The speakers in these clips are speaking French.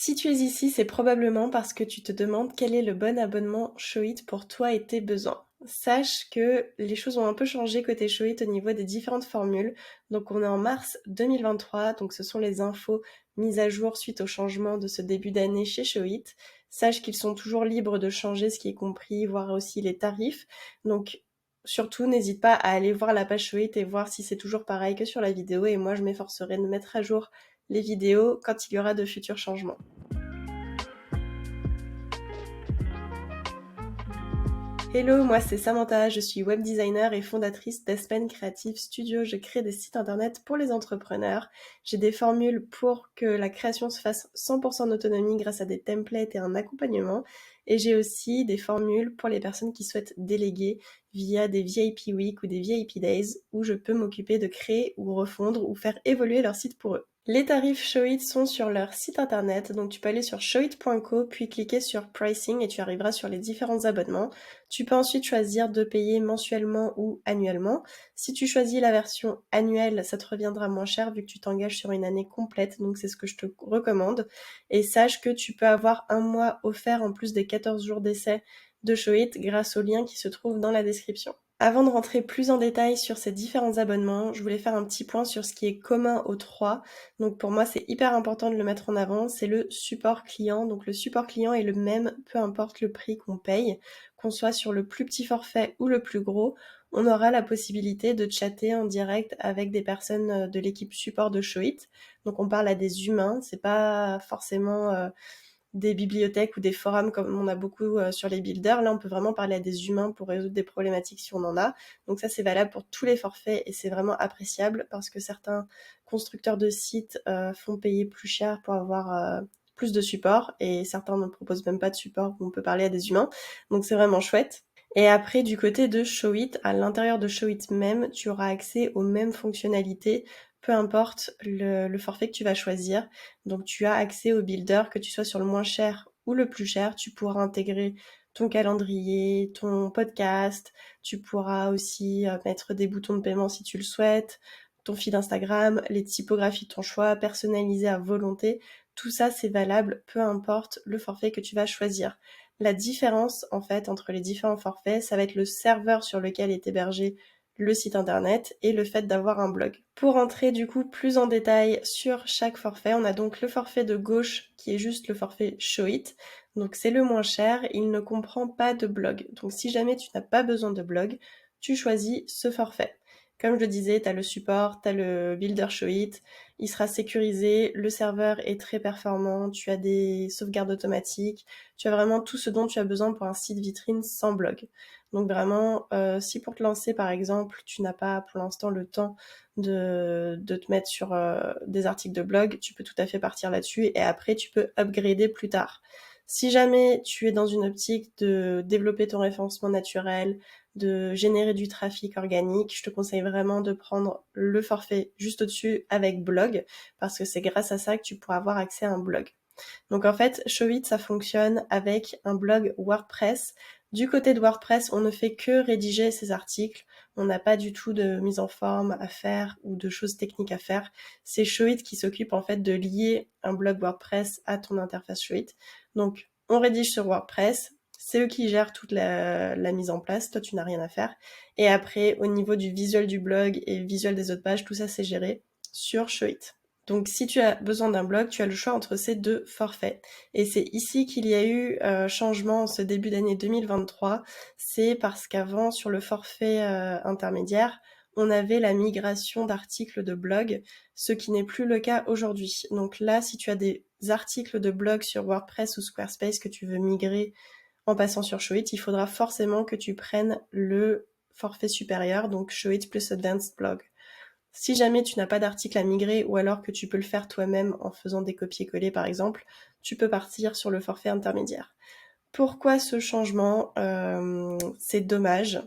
Si tu es ici, c'est probablement parce que tu te demandes quel est le bon abonnement Showit pour toi et tes besoins. Sache que les choses ont un peu changé côté Showit au niveau des différentes formules. Donc on est en mars 2023, donc ce sont les infos mises à jour suite au changement de ce début d'année chez Showit. Sache qu'ils sont toujours libres de changer ce qui est compris, voir aussi les tarifs. Donc surtout, n'hésite pas à aller voir la page Showit et voir si c'est toujours pareil que sur la vidéo. Et moi, je m'efforcerai de mettre à jour les vidéos quand il y aura de futurs changements. Hello, moi c'est Samantha, je suis web designer et fondatrice d'Aspen Creative Studio. Je crée des sites internet pour les entrepreneurs. J'ai des formules pour que la création se fasse 100% en autonomie grâce à des templates et un accompagnement. Et j'ai aussi des formules pour les personnes qui souhaitent déléguer via des VIP Week ou des VIP Days où je peux m'occuper de créer ou refondre ou faire évoluer leur site pour eux. Les tarifs Showit sont sur leur site internet, donc tu peux aller sur showit.co puis cliquer sur Pricing et tu arriveras sur les différents abonnements. Tu peux ensuite choisir de payer mensuellement ou annuellement. Si tu choisis la version annuelle, ça te reviendra moins cher vu que tu t'engages sur une année complète, donc c'est ce que je te recommande. Et sache que tu peux avoir un mois offert en plus des 14 jours d'essai de Showit grâce au lien qui se trouve dans la description. Avant de rentrer plus en détail sur ces différents abonnements, je voulais faire un petit point sur ce qui est commun aux trois. Donc pour moi, c'est hyper important de le mettre en avant, c'est le support client. Donc le support client est le même, peu importe le prix qu'on paye, qu'on soit sur le plus petit forfait ou le plus gros, on aura la possibilité de chatter en direct avec des personnes de l'équipe support de Showit. Donc on parle à des humains, c'est pas forcément des bibliothèques ou des forums comme on a beaucoup sur les builders. Là, on peut vraiment parler à des humains pour résoudre des problématiques si on en a. Donc ça, c'est valable pour tous les forfaits et c'est vraiment appréciable parce que certains constructeurs de sites font payer plus cher pour avoir plus de support et certains ne proposent même pas de support où on peut parler à des humains. Donc c'est vraiment chouette. Et après, du côté de Showit, à l'intérieur de Showit même, tu auras accès aux mêmes fonctionnalités, peu importe le forfait que tu vas choisir. Donc tu as accès au builder, que tu sois sur le moins cher ou le plus cher, tu pourras intégrer ton calendrier, ton podcast, tu pourras aussi mettre des boutons de paiement si tu le souhaites, ton feed Instagram, les typographies de ton choix, personnalisées à volonté. Tout ça, c'est valable, peu importe le forfait que tu vas choisir. La différence, en fait, entre les différents forfaits, ça va être le serveur sur lequel est hébergé le site internet et le fait d'avoir un blog. Pour entrer du coup plus en détail sur chaque forfait, on a donc le forfait de gauche qui est juste le forfait Showit. Donc c'est le moins cher, il ne comprend pas de blog. Donc si jamais tu n'as pas besoin de blog, tu choisis ce forfait. Comme je le disais, tu as le support, tu as le builder Showit, il sera sécurisé, le serveur est très performant, tu as des sauvegardes automatiques, tu as vraiment tout ce dont tu as besoin pour un site vitrine sans blog. Donc vraiment, si pour te lancer par exemple, tu n'as pas pour l'instant le temps de te mettre sur des articles de blog, tu peux tout à fait partir là-dessus et après tu peux upgrader plus tard. Si jamais tu es dans une optique de développer ton référencement naturel, de générer du trafic organique, je te conseille vraiment de prendre le forfait juste au-dessus avec blog parce que c'est grâce à ça que tu pourras avoir accès à un blog. Donc en fait, Showit, ça fonctionne avec un blog WordPress. Du côté de WordPress, on ne fait que rédiger ces articles. On n'a pas du tout de mise en forme à faire ou de choses techniques à faire. C'est Showit qui s'occupe en fait de lier un blog WordPress à ton interface Showit. Donc on rédige sur WordPress. C'est eux qui gèrent toute la mise en place. Toi, tu n'as rien à faire. Et après, au niveau du visuel du blog et visuel des autres pages, tout ça, c'est géré sur Showit. Donc si tu as besoin d'un blog, tu as le choix entre ces deux forfaits. Et c'est ici qu'il y a eu changement en ce début d'année 2023. C'est parce qu'avant, sur le forfait intermédiaire, on avait la migration d'articles de blog, ce qui n'est plus le cas aujourd'hui. Donc là, si tu as des articles de blog sur WordPress ou Squarespace que tu veux migrer en passant sur Showit, il faudra forcément que tu prennes le forfait supérieur, donc Showit plus Advanced Blog. Si jamais tu n'as pas d'article à migrer ou alors que tu peux le faire toi-même en faisant des copier-coller par exemple, tu peux partir sur le forfait intermédiaire. Pourquoi ce changement C'est dommage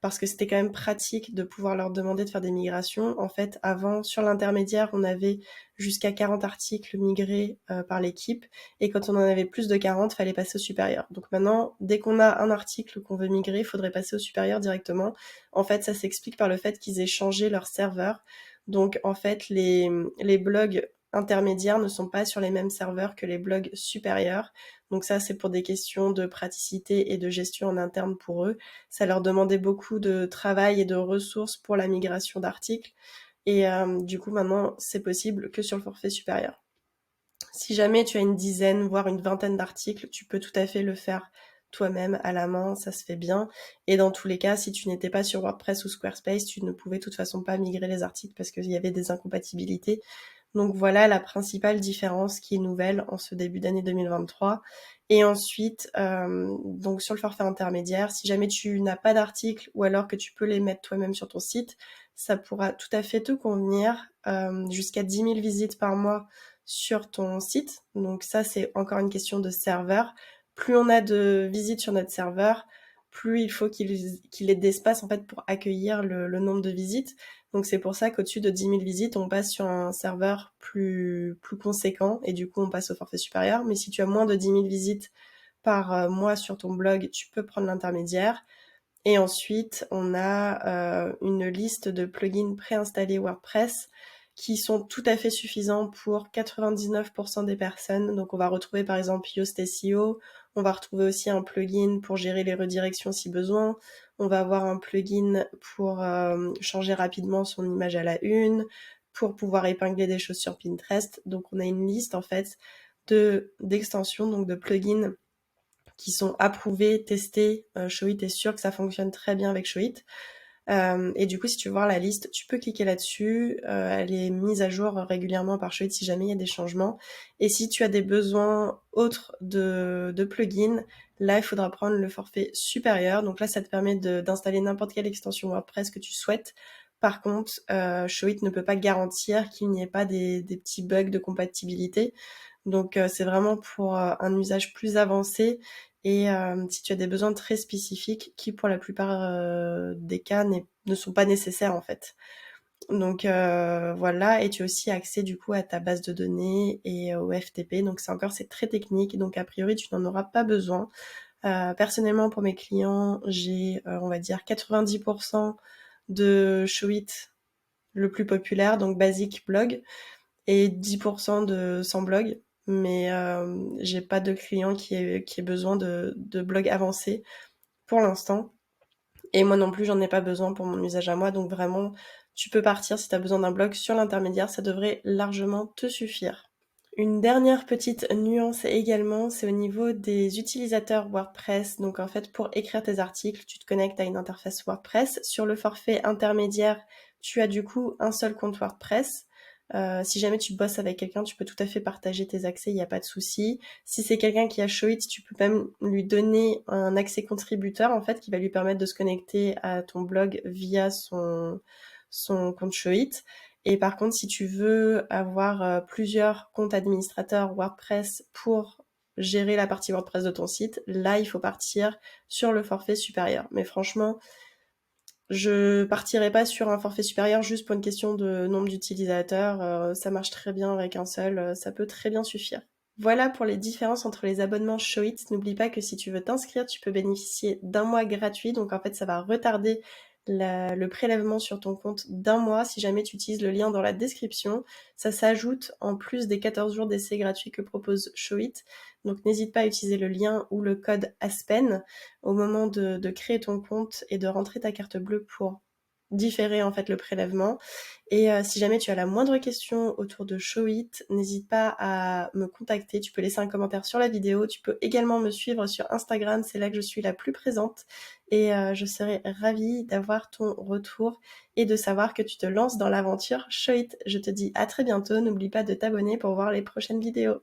parce que c'était quand même pratique de pouvoir leur demander de faire des migrations. En fait, avant, sur l'intermédiaire, on avait jusqu'à 40 articles migrés par l'équipe et quand on en avait plus de 40, fallait passer au supérieur. Donc maintenant, dès qu'on a un article qu'on veut migrer, il faudrait passer au supérieur directement. En fait, ça s'explique par le fait qu'ils aient changé leur serveur. Donc en fait, les blogs intermédiaires ne sont pas sur les mêmes serveurs que les blogs supérieurs. Donc ça, c'est pour des questions de praticité et de gestion en interne pour eux. Ça leur demandait beaucoup de travail et de ressources pour la migration d'articles. Et du coup, maintenant, c'est possible que sur le forfait supérieur. Si jamais tu as une dizaine, voire une vingtaine d'articles, tu peux tout à fait le faire toi-même à la main, ça se fait bien. Et dans tous les cas, si tu n'étais pas sur WordPress ou Squarespace, tu ne pouvais de toute façon pas migrer les articles parce qu'il y avait des incompatibilités. Donc voilà la principale différence qui est nouvelle en ce début d'année 2023. Et ensuite, donc sur le forfait intermédiaire, si jamais tu n'as pas d'articles ou alors que tu peux les mettre toi-même sur ton site, ça pourra tout à fait te convenir, jusqu'à 10 000 visites par mois sur ton site. Donc ça, c'est encore une question de serveur. Plus on a de visites sur notre serveur, plus il faut qu'il ait d'espace en fait pour accueillir le nombre de visites. Donc c'est pour ça qu'au-dessus de 10 000 visites, on passe sur un serveur plus conséquent et du coup on passe au forfait supérieur. Mais si tu as moins de 10 000 visites par mois sur ton blog, tu peux prendre l'intermédiaire. Et ensuite, on a une liste de plugins préinstallés WordPress qui sont tout à fait suffisants pour 99% des personnes. Donc on va retrouver par exemple Yoast SEO, on va retrouver aussi un plugin pour gérer les redirections si besoin, on va avoir un plugin pour changer rapidement son image à la une, pour pouvoir épingler des choses sur Pinterest. Donc on a une liste en fait d'extensions, donc de plugins qui sont approuvés, testés. Showit est sûr que ça fonctionne très bien avec Showit. Et du coup, si tu veux voir la liste, tu peux cliquer là-dessus. Elle est mise à jour régulièrement par Showit si jamais il y a des changements. Et si tu as des besoins autres de plugins, là, il faudra prendre le forfait supérieur. Donc là, ça te permet d'installer n'importe quelle extension WordPress que tu souhaites. Par contre, Showit ne peut pas garantir qu'il n'y ait pas des petits bugs de compatibilité. Donc c'est vraiment pour un usage plus avancé et si tu as des besoins très spécifiques qui pour la plupart des cas ne sont pas nécessaires en fait. Donc voilà, et tu as aussi accès du coup à ta base de données et au FTP. Donc c'est très technique, donc a priori tu n'en auras pas besoin. Personnellement pour mes clients, j'ai on va dire 90% de Showit le plus populaire, donc Basic Blog, et 10% de sans blog. Mais j'ai pas de client qui ait besoin de blog avancé pour l'instant. Et moi non plus, j'en ai pas besoin pour mon usage à moi. Donc vraiment, tu peux partir si tu as besoin d'un blog sur l'intermédiaire. Ça devrait largement te suffire. Une dernière petite nuance également, c'est au niveau des utilisateurs WordPress. Donc en fait, pour écrire tes articles, tu te connectes à une interface WordPress. Sur le forfait intermédiaire, tu as du coup un seul compte WordPress. Si jamais tu bosses avec quelqu'un, tu peux tout à fait partager tes accès, il n'y a pas de souci. Si c'est quelqu'un qui a Showit, tu peux même lui donner un accès contributeur en fait qui va lui permettre de se connecter à ton blog via son compte Showit. Et par contre, si tu veux avoir plusieurs comptes administrateurs WordPress pour gérer la partie WordPress de ton site, là, il faut partir sur le forfait supérieur. Mais franchement, je partirai pas sur un forfait supérieur juste pour une question de nombre d'utilisateurs. Ça marche très bien avec un seul, ça peut très bien suffire. Voilà pour les différences entre les abonnements Showit. N'oublie pas que si tu veux t'inscrire, tu peux bénéficier d'un mois gratuit. Donc en fait, ça va retarder le prélèvement sur ton compte d'un mois si jamais tu utilises le lien dans la description. Ça s'ajoute en plus des 14 jours d'essai gratuit que propose Showit. Donc n'hésite pas à utiliser le lien ou le code ASPEN au moment de créer ton compte et de rentrer ta carte bleue pour différer en fait le prélèvement. Et si jamais tu as la moindre question autour de Showit, n'hésite pas à me contacter. Tu peux laisser un commentaire sur la vidéo. Tu peux également me suivre sur Instagram, c'est là que je suis la plus présente. Et je serai ravie d'avoir ton retour et de savoir que tu te lances dans l'aventure Showit. Je te dis à très bientôt. N'oublie pas de t'abonner pour voir les prochaines vidéos.